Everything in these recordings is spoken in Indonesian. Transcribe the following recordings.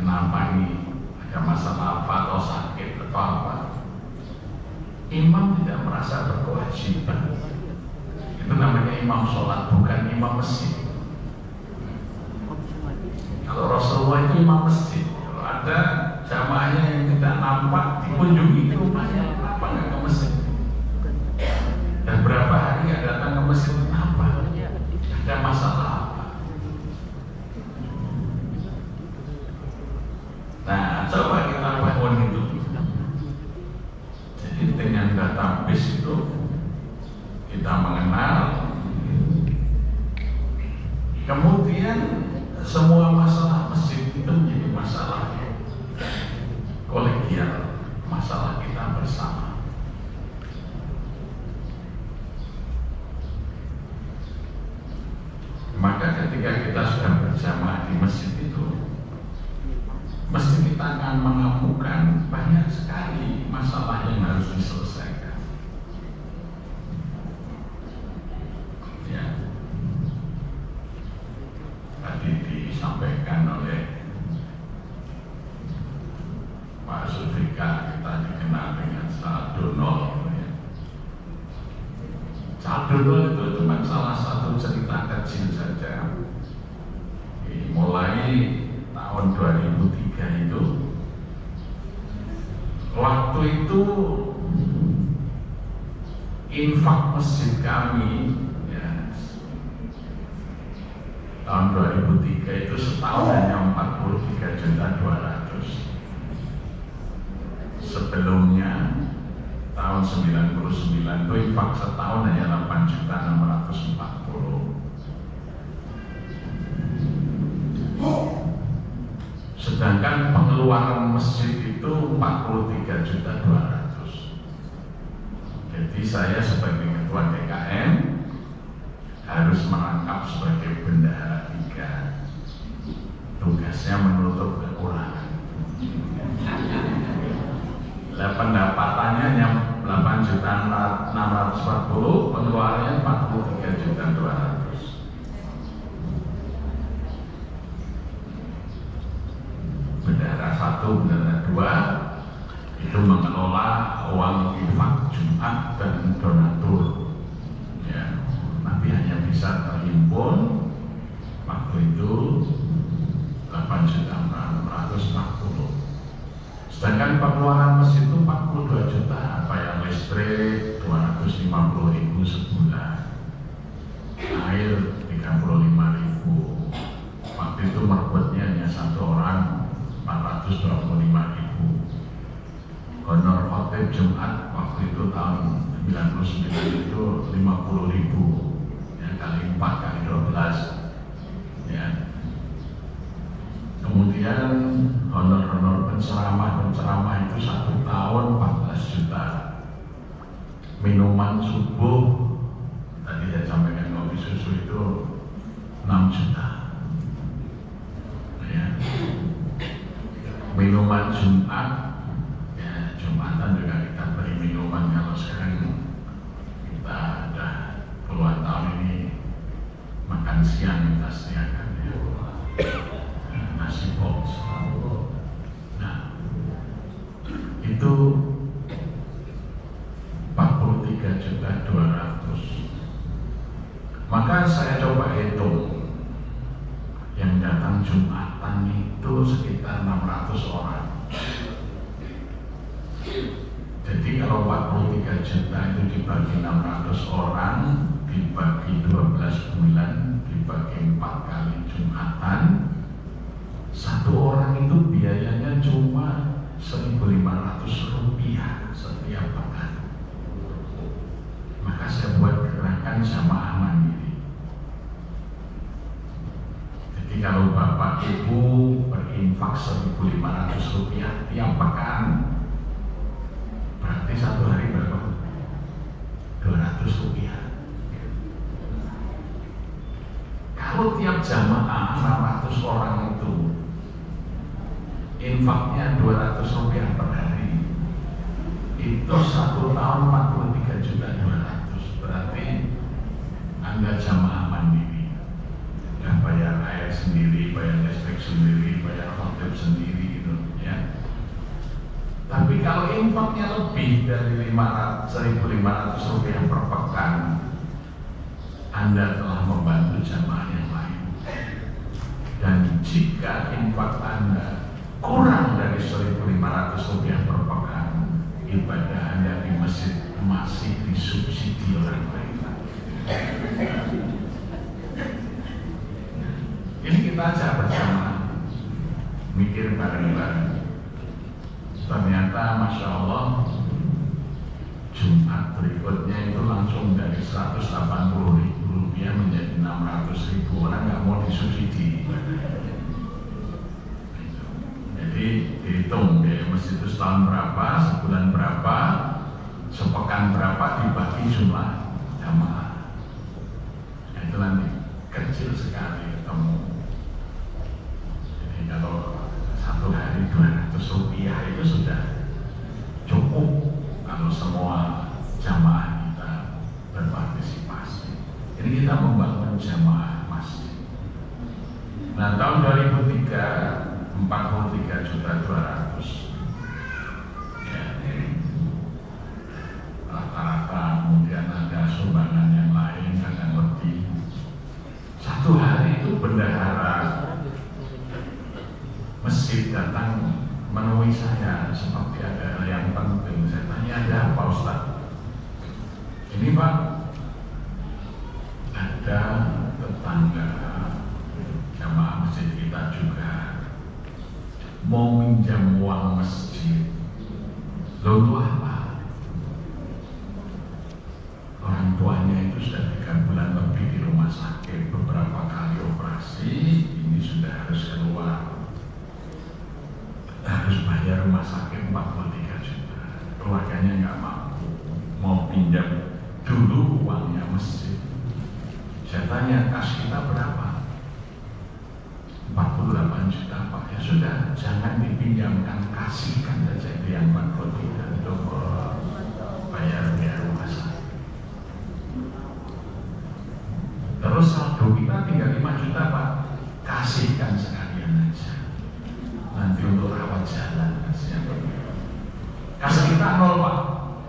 kenapa ini, ada masalah apa atau sakit atau apa. Imam tidak merasa berkewajiban. Itu namanya imam sholat, bukan imam masjid. Kalau Rasulullah itu imam masjid, kalau ada jamaahnya yang tidak nampak dikunjungi ke rumahnya, kenapa nggak ke masjid? Dan berapa hari nggak datang ke masjid, kenapa? Ada masalah apa? Nah, coba kita bangun itu. Jadi dengan database itu kita mengenal, kemudian semua masalah masjid itu menjadi masalah kolegial, masalah kita bersama. Maka ketika kita sudah berjamaah di masjid itu, mesti kita akan menemukan banyak sekali masalah yang harus diselesaikan. Ya, tadi disampaikan oleh Pak Zulfikar, kita dikenal dengan Saldono. Saldono itu cuma salah satu cerita kecil saja. Mulai tahun 2003 itu, waktu itu infak masjid kami ya, tahun 2003 itu setahun hanya 43.200.000. Sebelumnya tahun 99 itu infak setahun hanya 8.640.000. Sedangkan pengeluaran masjid itu 43.200.000. Jadi saya sebagai ketua DKM harus merangkap sebagai bendahara 3. Tugasnya menutup kekurangan. Pendapatannya hanya 8.640.000, pengeluarannya 43.200.000. Bendahara 1, bendahara 2 itu mengelola uang infak Jumat dan donatur. Ya, nanti hanya bisa terhimpun waktu itu 8.640.000. Sedangkan pengeluaran masjid itu 42 juta, bayar listrik 250.000 sebulan, air 35.000. Waktu itu merebutnya hanya satu orang 425.000. Honor khotib Jumat waktu itu tahun 99 itu 50.000, ya, kali 4 kali 12 ya. Kemudian honor penceramah itu 1 tahun 14 juta. Minuman subuh tadi saya sampaikan, kopi susu itu 6 juta ya. Minuman Jumat ya, Jumatan juga kita beri minuman. Kalau sekarang kita ada puluhan tahun ini makan siang kita sediakan ya, nasi box. Nah, itu 43.200.000. Maka saya coba hitung, yang datang Jumatan itu sekitar 600 orang. Jadi kalau 43 juta itu dibagi 600 orang, dibagi 12 bulan, dibagi 4 kali Jumatan, satu orang itu biayanya cuma 1.500 rupiah setiap pekan. Maka saya buat gerakan jamaah mandiri. Jadi kalau bapak ibu berinfak 1.500 rupiah tiap pekan, berarti satu hari berapa? 200 rupiah. Kalau tiap jamaah 600 orang itu infaknya 200 rupiah per hari, itu 1 tahun 43.200.000. Berarti Anda jamaah mandiri, yang bayar air sendiri, bayar listrik sendiri, bayar hotel sendiri gitu ya. Tapi kalau infaknya lebih dari 1.500 rupiah per pekan, Anda telah membantu jamaah yang lain. Dan jika infak Anda kurang dari 1.500 rupiah per pekan, ibadah Anda di masjid masih disubsidi orang lain. Ini kita ajak bersama, mikir bareng-bareng. Ternyata Masya Allah, Jumat berikutnya itu langsung dari 180.000 rupiah menjadi 600.000. Orang nggak mau disubsidi. Jadi dihitung biaya masjid itu setahun berapa, sebulan berapa, sepekan berapa, dibagi jumlah jamaah. Itu nanti kecil sekali ketemu. Jadi kalau satu hari 200 rupiah itu sudah cukup kalau semua jamaah kita berpartisipasi. Ini kita membangun jamaah masjid. Nah, tahun 2003 43.200.000 ya, rata-rata. Kemudian ada sumbangan yang lain kadang lebih. Satu hari itu bendahara masjid datang menemui saya seperti ada yang penting. Saya tanya, ada apa Ustaz? Ini Pak, ada tetangga jamaah masjid kita juga mau minjam uang masjid. Loh, itu apa? Orang tuanya itu sudah 3 bulan lebih di rumah sakit, beberapa kali operasi, ini sudah harus keluar, harus bayar rumah sakit 43 juta. Keluarganya nggak mampu, mau pinjam dulu uangnya masjid. Saya tanya, kas kita berapa? 48 juta Pak. Ya sudah, jangan dipinjamkan, kasihkan saja itu yang 43 untuk bayar biaya rumah sakit. Terus saldo kita tinggal 5 juta Pak, kasihkan sekalian aja. Nanti untuk rawat jalan kasihan. Kas kita 0 Pak,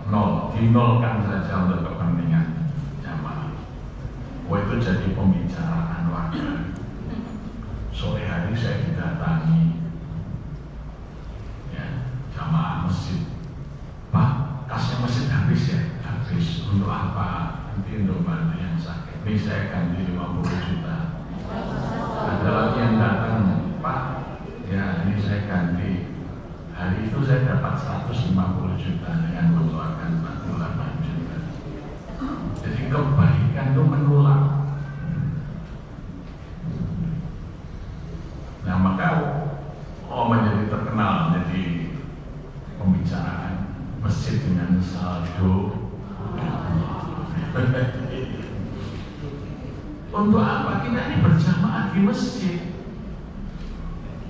0, dinolkan saja untuk kepentingan jamaah. Wah, itu jadi pembicaraan warga. Sore hari saya didatangi ya, jamaah masjid. Pak, kasnya masjid habis ya? Habis. Untuk apa? Nanti untuk bantu yang sakit. Ini saya ganti 50 juta. Ada lagi yang datang, Pak, ya ini saya ganti. Hari itu saya dapat 150 juta dengan mengeluarkan 48 juta. Jadi kebaikan itu menular. Nah, maka menjadi terkenal, menjadi pembicaraan masjid dengan saldo. Untuk apa kita ini berjamaah di masjid?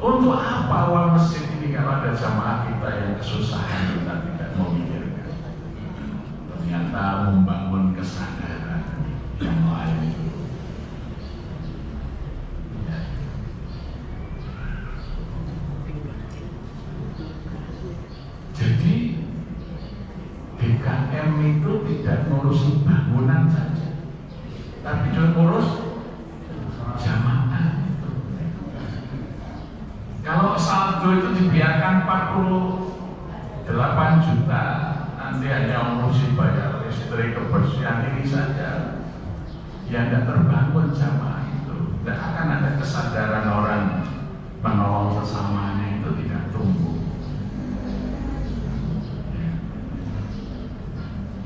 Untuk apa uang masjid ini kalau ada jamaah kita yang kesusahan kita tidak memikirkan? Ternyata membangun kesadaran yang lain itu. Jadi DKM itu tidak ngurusin bangunan saja, tapi juga ngurus jamaah itu. Kalau saldo itu dibiarkan 48 juta, nanti hanya ngurusin bayar listrik, kebersihan ini saja, ya tidak terbangun jamaah itu. Tidak akan ada kesadaran orang menolong sesamanya, itu tidak tumbuh.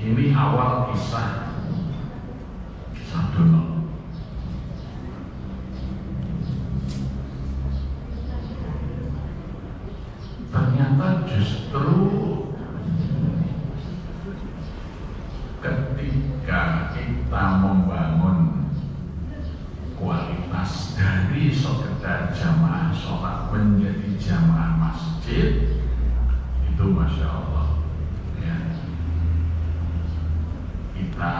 Ini awal kisah Sadono. Ternyata justru ketika kita membangun kualitas dari sekedar jamaah sholat menjadi jamaah masjid, itu Masya Allah ya. Kita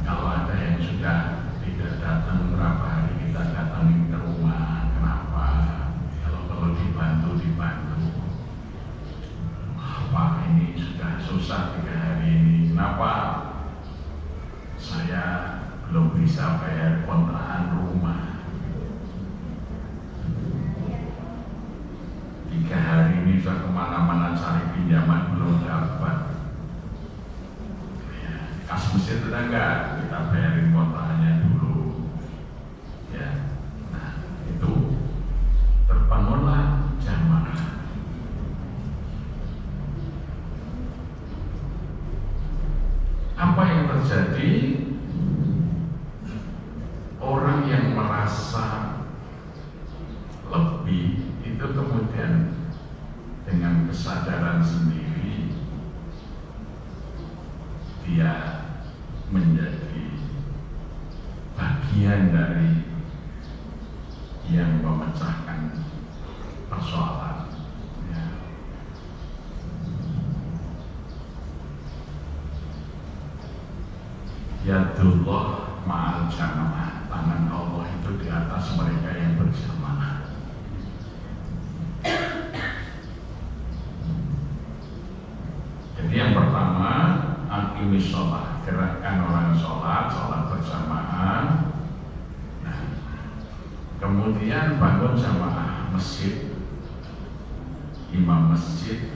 kalau ada yang sudah tidak datang berapa hari, kita datangin ke rumah. Kenapa? susah 3 hari ini. Kenapa saya belum bisa bayar kontrakan rumah? 3 hari ini sudah kemana-mana cari pinjaman belum dapat. Ya, kas mesir tetangga kita bayarin kontrakannya dulu. Ya, nah itu terbangunlah jamaah. Apa yang terjadi? Orang yang merasa lebih itu kemudian dengan kesadaran sendiri dia menjadi bagian dari yang memecahkan persoalan. Yadullah ma'al jamaah, tangan Allah itu di atas mereka yang berjamaah. Jadi yang pertama, aqimis sholat, gerakkan orang sholat berjamaah. Nah, kemudian bangun jamaah masjid, imam masjid